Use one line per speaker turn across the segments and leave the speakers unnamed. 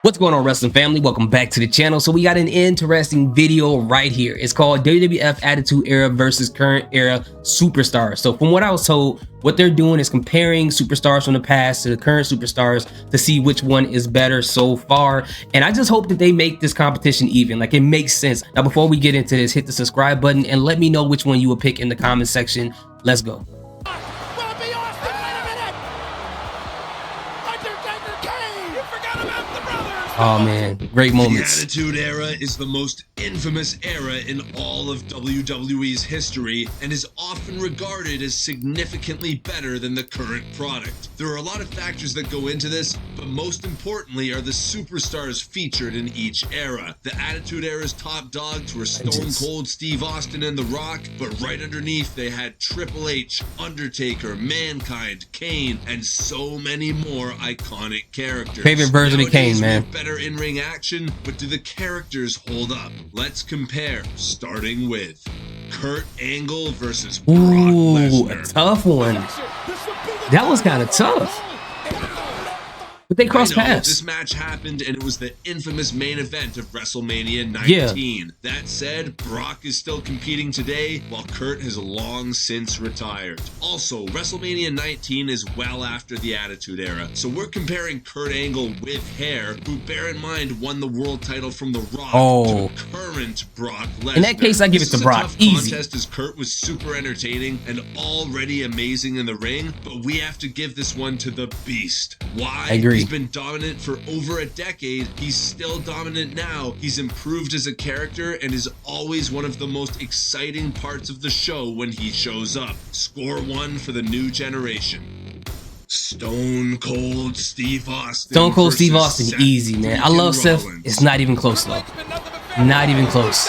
What's going on, wrestling family? Welcome back to the channel. So we got an interesting video right here. It's called WWF Attitude Era versus Current Era Superstars. So from what I was told, what they're doing is comparing superstars from the past to the current superstars to see which one is better so far. And I just hope that they make this competition even. Like, it makes sense. Now, before we get into this, hit the subscribe button and let me know which one you would pick in the comment section. Let's go. Oh man, great moments.
The Attitude Era is the most infamous era in all of WWE's history and is often regarded as significantly better than the current product. There are a lot of factors that go into this, but most importantly are the superstars featured in each era. The Attitude Era's top dogs were Stone Cold Steve Austin and The Rock, but right underneath they had Triple H, Undertaker, Mankind, Kane, and so many more iconic characters.
Favorite version of Kane, man.
Better in-ring action, but do the characters hold up? Let's compare, starting with Kurt Angle versus Brock Lesnar.
A tough one. That was kind of tough. But they crossed paths.
This match happened and it was the infamous main event of WrestleMania 19. Yeah. That said, Brock is still competing today while Kurt has long since retired. Also, WrestleMania 19 is well after the Attitude Era, so we're comparing Kurt Angle with hair, who, bear in mind, won the world title from The Rock, to current Brock Lesnar.
In that case, I give it to Brock. Easy.
Contest as Kurt was super entertaining and already amazing in the ring, but we have to give this one to the Beast. Why?
I agree.
He's been dominant for over a decade. He's still dominant now. He's improved as a character and is always one of the most exciting parts of the show when he shows up. Score one for the new generation. Stone Cold Steve Austin.
Stone Cold Steve Austin,
Seth
easy, man. I love Seth. It's not even close, though. Not even close.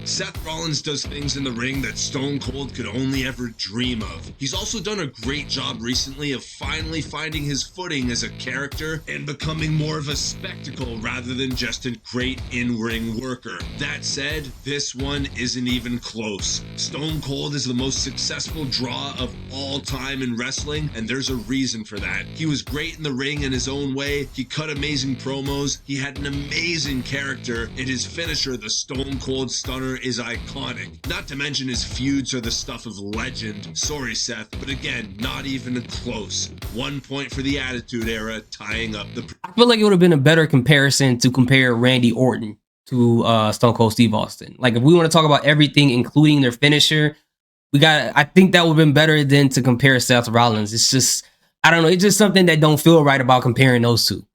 Seth Rollins does things in the ring that Stone Cold could only ever dream of. He's also done a great job recently of finally finding his footing as a character and becoming more of a spectacle rather than just a great in-ring worker. That said, this one isn't even close. Stone Cold is the most successful draw of all time in wrestling, and there's a reason for that. He was great in the ring in his own way, he cut amazing promos, he had an amazing character, and his finisher, the Stone Cold Stunner, is iconic. Not to mention his feuds are the stuff of legend. Sorry, Seth, but again, not even close. 1 point for the Attitude Era, tying up the...
I feel like it would have been a better comparison to compare Randy Orton to Stone Cold Steve Austin. Like, if we want to talk about everything, including their finisher, I think that would have been better than to compare Seth Rollins. It's just, I don't know, it's just something that don't feel right about comparing those two.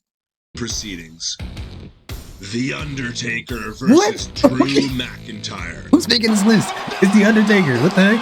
Proceedings. The Undertaker versus Drew McIntyre.
Who's making this list? It's The Undertaker. What the heck?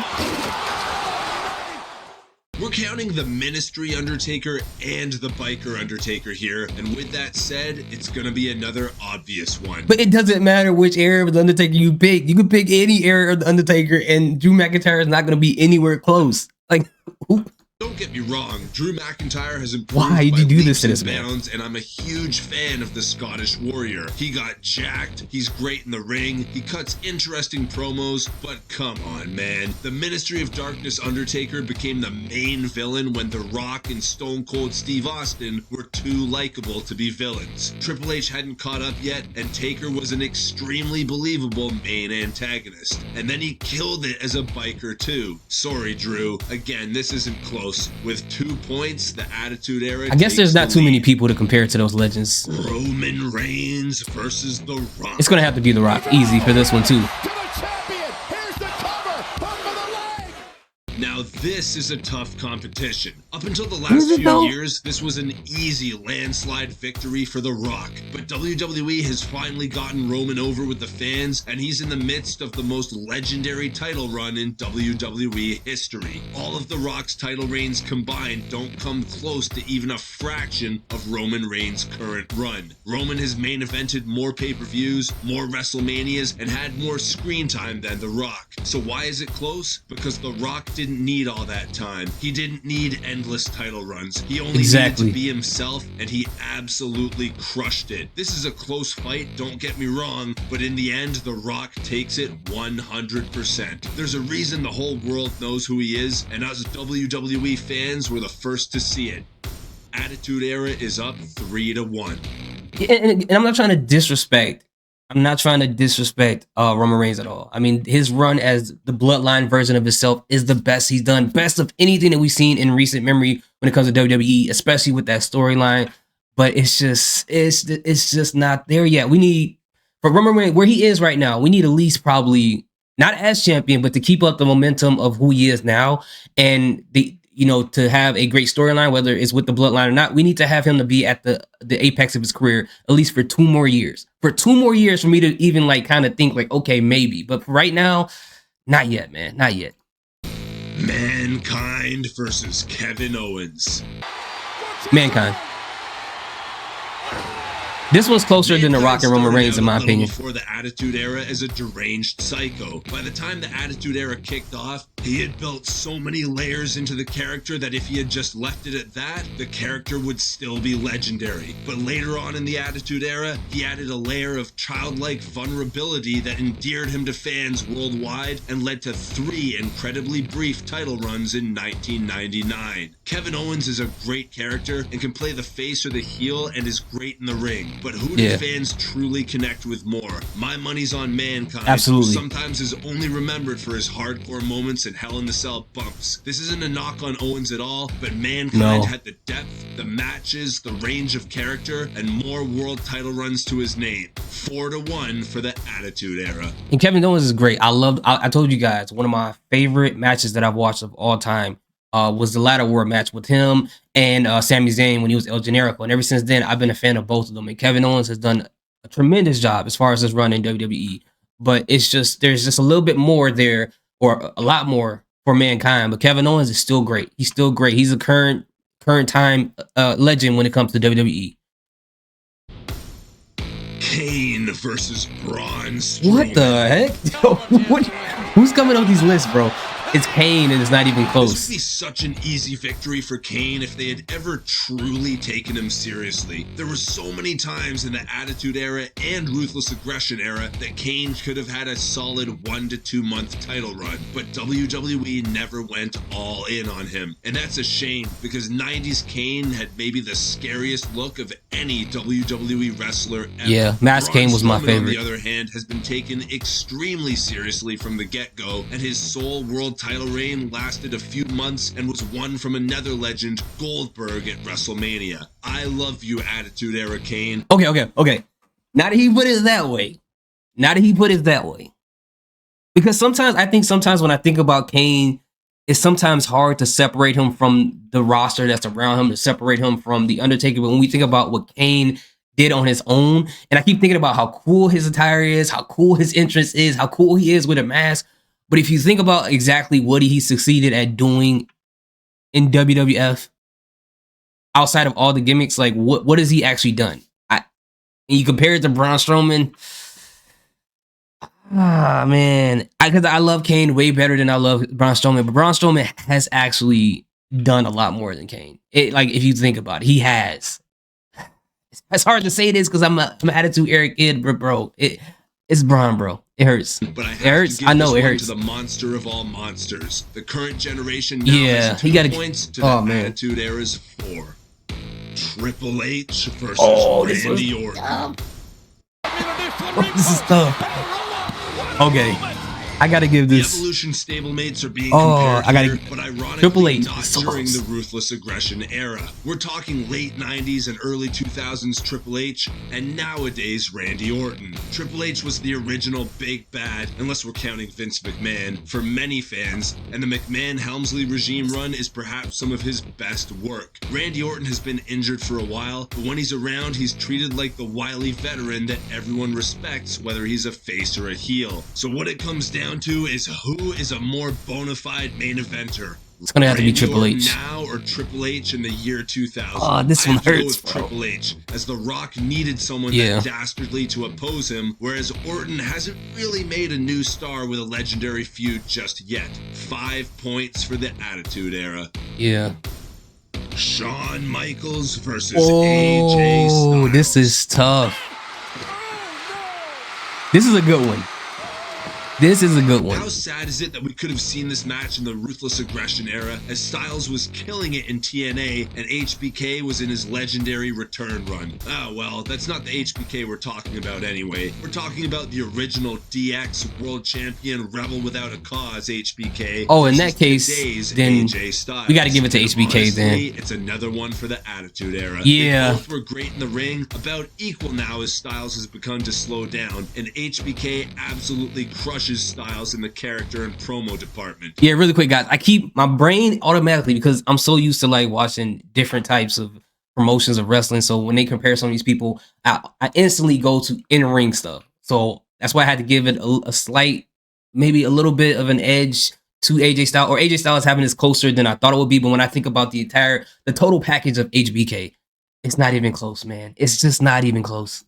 We're counting the Ministry Undertaker and the Biker Undertaker here, and with that said, it's gonna be another obvious one.
But it doesn't matter which era of the Undertaker you pick. You can pick any era of the Undertaker, and Drew McIntyre is not gonna be anywhere close. Like, who?
Don't get me wrong, Drew McIntyre has improved
by leaps and
bounds, and I'm a huge fan of the Scottish Warrior. He got jacked, he's great in the ring, he cuts interesting promos, but come on, man. The Ministry of Darkness Undertaker became the main villain when The Rock and Stone Cold Steve Austin were too likable to be villains. Triple H hadn't caught up yet, and Taker was an extremely believable main antagonist. And then he killed it as a biker too. Sorry, Drew. Again, this isn't close. With 2 points, the Attitude Era.
I guess there's not too many people to compare to those legends.
Roman Reigns versus The Rock.
It's gonna have to be The Rock. Easy for this one too.
Now this is a tough competition. Up until the last few years, this was an easy landslide victory for The Rock. But WWE has finally gotten Roman over with the fans, and he's in the midst of the most legendary title run in WWE history. All of The Rock's title reigns combined don't come close to even a fraction of Roman Reigns' current run. Roman has main evented more pay-per-views, more WrestleManias, and had more screen time than The Rock. So why is it close? Because The Rock didn't need all that time. He didn't need endless title runs. He only needed to be himself, and he absolutely crushed it. This is a close fight, don't get me wrong, but in the end, The Rock takes it 100%. There's a reason the whole world knows who he is, and us WWE fans were the first to see it. Attitude Era is up 3-1.
And I'm not trying to disrespect. I'm not trying to disrespect Roman Reigns at all. I mean, his run as the bloodline version of himself is the best he's done. Best of anything that we've seen in recent memory when it comes to WWE, especially with that storyline. But it's just not there yet. We need, for Roman Reigns, where he is right now, we need at least probably, not as champion, but to keep up the momentum of who he is now. And to have a great storyline, whether it's with the bloodline or not, we need to have him to be at the apex of his career, at least for 2 more years. For 2 more years for me to even like kind of think like, okay, maybe. But for right now, not yet, man. Not yet.
Mankind versus Kevin Owens.
Mankind. This one's closer than The Rock and Roman Reigns, in my opinion.
Before the Attitude Era as a deranged psycho. By the time the Attitude Era kicked off, he had built so many layers into the character that if he had just left it at that, the character would still be legendary. But later on in the Attitude Era, he added a layer of childlike vulnerability that endeared him to fans worldwide and led to 3 incredibly brief title runs in 1999. Kevin Owens is a great character and can play the face or the heel and is great in the ring. But who do fans truly connect with more? My money's on Mankind.
Absolutely.
Who sometimes is only remembered for his hardcore moments and Hell in the Cell bumps. This isn't a knock on Owens at all, but Mankind had the depth, the matches, the range of character, and more world title runs to his name. 4-1 for the Attitude Era.
And Kevin Owens is great. I told you guys, one of my favorite matches that I've watched of all time was the Ladder War match with him and Sami Zayn when he was El Generico. And ever since then, I've been a fan of both of them. And Kevin Owens has done a tremendous job as far as his run in WWE. But it's just, there's just a little bit more there, or a lot more for Mankind. But Kevin Owens is still great. He's still great. He's a current time legend when it comes to WWE.
Kane versus Braun Strowman.
What the heck? Who's coming up with these lists, bro? It's Kane, and it's not even close.
This would be such an easy victory for Kane if they had ever truly taken him seriously. There were so many times in the Attitude Era and Ruthless Aggression Era that Kane could have had a solid 1 to 2 month title run, but WWE never went all in on him. And that's a shame, because 90s Kane had maybe the scariest look of any WWE wrestler ever.
Yeah, Mask Kane was my favorite.
On the other hand, has been taken extremely seriously from the get-go, and his sole world title reign lasted a few months and was won from another legend, Goldberg, at WrestleMania. I love you, Attitude Era Kane.
Okay. Now that he put it that way. Because sometimes when I think about Kane, it's sometimes hard to separate him from the roster that's around him, to separate him from The Undertaker. But when we think about what Kane did on his own, and I keep thinking about how cool his attire is, how cool his entrance is, how cool he is with a mask. But if you think about exactly what he succeeded at doing in WWF, outside of all the gimmicks, like what has he actually done? And you compare it to Braun Strowman. Man, because I love Kane way better than I love Braun Strowman, but Braun Strowman has actually done a lot more than Kane. Like if you think about it, he has. It's hard to say this because I'm an Attitude Era kid, but bro, it's Braun, bro. It hurts.
But
it hurts. I know it hurts.
To the monster of all monsters, the current generation now has 2 points to the Attitude Era's 4. Triple H versus Randy Orton.
This is tough. Okay, I gotta give this.
The Evolution stablemates are being compared here, but ironically
Triple H
not during the Ruthless Aggression Era. We're talking late 90s and early 2000s Triple H, and nowadays Randy Orton. Triple H was the original big bad, unless we're counting Vince McMahon, for many fans, and the McMahon-Helmsley regime run is perhaps some of his best work. Randy Orton has been injured for a while, but when he's around, he's treated like the wily veteran that everyone respects, whether he's a face or a heel. So what it comes down to is who is a more bona fide main eventer.
It's gonna have to be Triple H
now or Triple H in the year 2000.
Oh, this one hurts, bro.
Triple H, as The Rock needed someone that dastardly to oppose him, whereas Orton hasn't really made a new star with a legendary feud just yet. 5 points for the Attitude Era.
Yeah.
Shawn Michaels versus AJ Styles.
This is tough. This is a good one. This is a good one.
How sad is it that we could have seen this match in the Ruthless Aggression era, as Styles was killing it in TNA and HBK was in his legendary return run? Ah, well, that's not the HBK we're talking about anyway. We're talking about the original DX World Champion Rebel Without a Cause HBK.
Oh, in that case, then
AJ Styles.
we got to give it to HBK.
Honestly,
then
it's another one for the Attitude Era.
Yeah,
they both were great in the ring, about equal now as Styles has begun to slow down, and HBK absolutely crushes Styles in the character and promo department.
Yeah, really quick, guys. I keep my brain automatically, because I'm so used to like watching different types of promotions of wrestling. So when they compare some of these people, I instantly go to in-ring stuff. So that's why I had to give it a slight, maybe a little bit of an edge to AJ Styles, or AJ Styles having this closer than I thought it would be. But when I think about the total package of HBK, it's not even close, man. It's just not even close.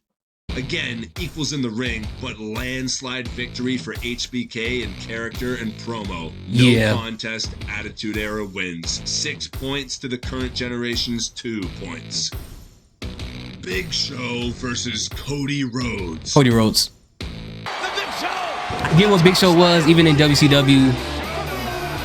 Again, equals in the ring, but landslide victory for HBK in character and promo. No contest, Attitude Era wins. 6 points to the current generation's 2 points. Big Show versus Cody Rhodes.
Cody Rhodes.
The Big Show!
I get what Big Show was, even in WCW.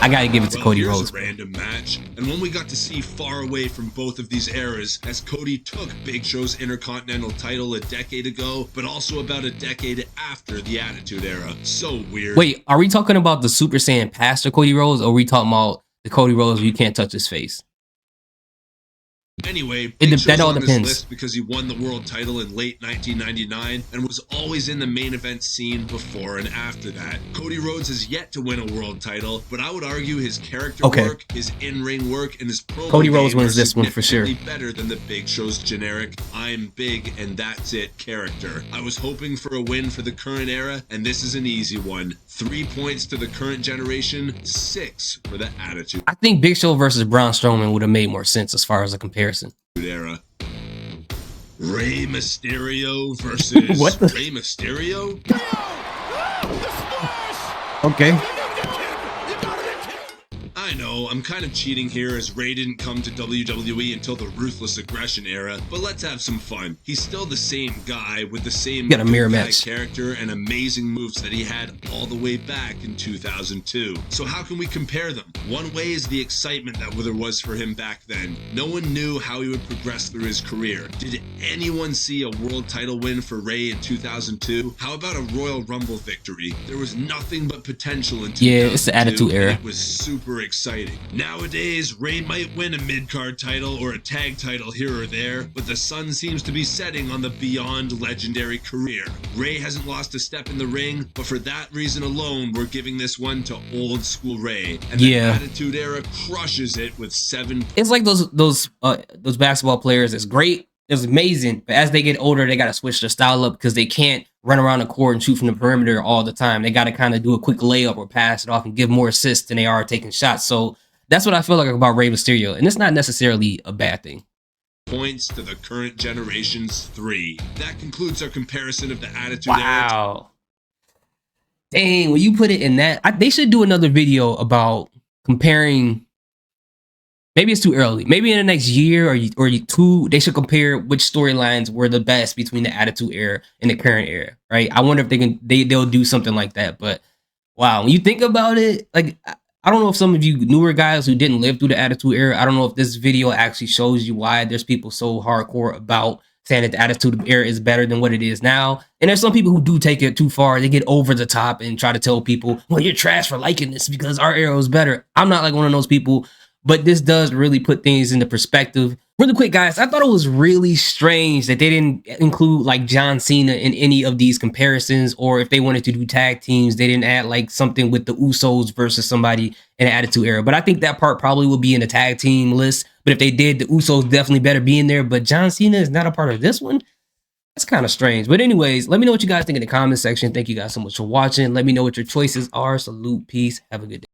I gotta give it to Cody Rhodes.
A random match, and one we got to see far away from both of these eras, as Cody took Big Show's Intercontinental title a decade ago, but also about a decade after the Attitude Era. So weird.
Wait, are we talking about the Super Saiyan Pastor Cody Rhodes, or are we talking about the Cody Rhodes where you can't touch his face?
Anyway, that all depends. List because he won the world title in late 1999 and was always in the main event scene before and after that. Cody Rhodes has yet to win a world title, but I would argue his character work, his in-ring work, and his promo
Cody Rhodes wins this one for sure.
Better than the Big Show's generic "I'm big and that's it" character. I was hoping for a win for the current era, and this is an easy one. 3 points to the current generation, 6 for the Attitude.
I think Big Show versus Braun Strowman would have made more sense as far as a comparison.
Era. Rey Mysterio versus
what the?
Rey Mysterio?
Okay.
I know, I'm kind of cheating here as Rey didn't come to WWE until the Ruthless Aggression era, but let's have some fun. He's still the same guy with the same
got a mirror match
character and amazing moves that he had all the way back in 2002. So how can we compare them? One way is the excitement that there was for him back then. No one knew how he would progress through his career. Did anyone see a world title win for Rey in 2002? How about a Royal Rumble victory? There was nothing but potential in 2002.
Yeah, it's the Attitude Era.
It was super exciting. Nowadays, Rey might win a mid-card title or a tag title here or there, but the sun seems to be setting on the beyond legendary career. Rey hasn't lost a step in the ring, but for that reason alone, we're giving this one to old school Rey. And the Attitude Era crushes it with 7.
It's like those basketball players. It's great. It's amazing, but as they get older, they got to switch their style up because they can't run around the court and shoot from the perimeter all the time. They got to kind of do a quick layup or pass it off and give more assists than they are taking shots. So that's what I feel like about Rey Mysterio, and it's not necessarily a bad thing.
Points to the current generation's 3. That concludes our comparison of the Attitude Era.
Wow. Dang, when you put it in that, they should do another video about comparing. Maybe it's too early. Maybe in the next year or 2, they should compare which storylines were the best between the Attitude Era and the current era, right? I wonder if they'll do something like that. But wow, when you think about it, like I don't know if some of you newer guys who didn't live through the Attitude Era, I don't know if this video actually shows you why there's people so hardcore about saying that the Attitude Era is better than what it is now. And there's some people who do take it too far. They get over the top and try to tell people, well, you're trash for liking this because our era was better. I'm not like one of those people. But this does really put things into perspective. Really quick, guys, I thought it was really strange that they didn't include like John Cena in any of these comparisons, or if they wanted to do tag teams, they didn't add like something with the Usos versus somebody in the Attitude Era. But I think that part probably will be in the tag team list. But if they did, the Usos definitely better be in there. But John Cena is not a part of this one. That's kind of strange. But anyways, let me know what you guys think in the comment section. Thank you guys so much for watching. Let me know what your choices are. Salute, peace, have a good day.